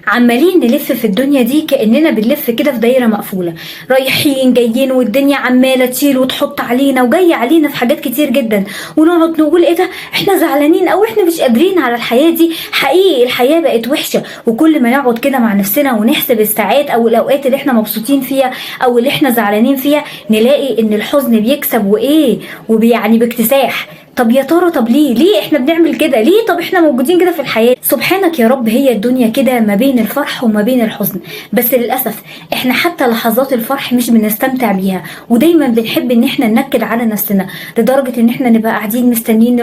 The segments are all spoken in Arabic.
عمالين نلف في الدنيا دي كأننا بنلف كده في دايرة مقفولة، رايحين جايين والدنيا عمالة تشيل وتحط علينا وجاية علينا في حاجات كتير جدا، ونقعد نقول ايه ده، احنا زعلانين او احنا مش قادرين على الحياة دي. حقيقي الحياة بقت وحشة، وكل ما نقعد كده مع نفسنا ونحسب الساعات او الاوقات اللي احنا مبسوطين فيها او اللي احنا زعلانين فيها، نلاقي ان الحزن بيكسب وايه ويعني باكتساح. طب يا ترى، طب ليه احنا بنعمل كده؟ ليه؟ طب احنا موجودين كده في الحياة. سبحانك يا رب، هي الدنيا كده ما بين الفرح وما بين الحزن، بس للأسف احنا حتى لحظات الفرح مش بنستمتع بيها، ودايما بنحب ان احنا ننكد على نفسنا لدرجة ان احنا نبقى قاعدين مستنيين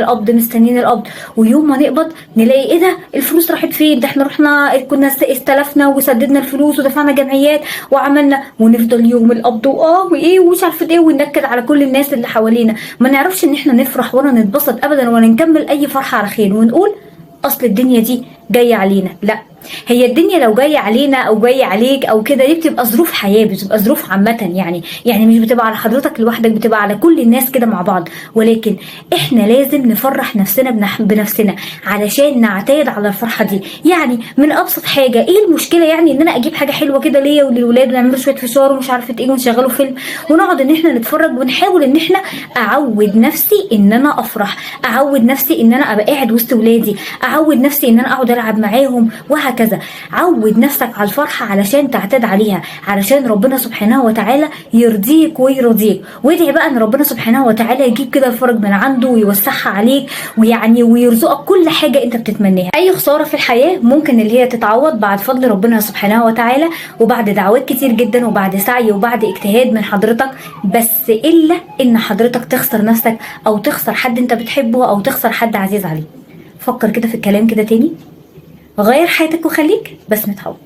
القبض، ويوم ما نقبض نلاقي ايه ده، الفلوس راحت فين؟ ده احنا رحنا كنا استلفنا وسددنا الفلوس ودفعنا جمعيات وعملنا، ونفضل يوم القبض وايه ومش عارفه ايه، وننكد على كل الناس اللي حوالينا. ما نعرفش ان احنا نفرح ولا نتبسط ابدا ولا نكمل اي فرحه على خير، ونقول اصل الدنيا دي جايه علينا. لا، هي الدنيا لو جايه علينا او جايه عليك او كده، دي بتبقى ظروف حياه، بتبقى ظروف عامه، يعني مش بتبقى على حضرتك لوحدك، بتبقى على كل الناس كده مع بعض. ولكن احنا لازم نفرح نفسنا بنفسنا علشان نعتاد على الفرحه دي. يعني من ابسط حاجه، ايه المشكله يعني ان انا اجيب حاجه حلوه كده ليا وللولاد ونعملوا شويه فشار ومش عارفه ايه ونشغلوا فيلم ونقعد ان احنا نتفرج، ونحاول ان احنا اعود نفسي ان انا افرح، اعود نفسي ان انا ابقى قاعد وسط ولادي، اعود نفسي ان انا اقعد العب معاهم وهكذا. عود نفسك على الفرحة علشان تعتاد عليها، علشان ربنا سبحانه وتعالى يرضيك ويرضيك. وادعي بقى ان ربنا سبحانه وتعالى يجيب كده الفرج من عنده ويوسعها عليك، ويرزقك كل حاجة انت بتتمناها. اي خسارة في الحياة ممكن اللي هي تتعوض بعد فضل ربنا سبحانه وتعالى، وبعد دعوات كتير جدا، وبعد سعي وبعد اجتهاد من حضرتك، بس الا ان حضرتك تخسر نفسك او تخسر حد انت بتحبه او تخسر حد عزيز عليك. فكر كده في الكلام كده تاني، غير حياتك وخليك بسمة حب.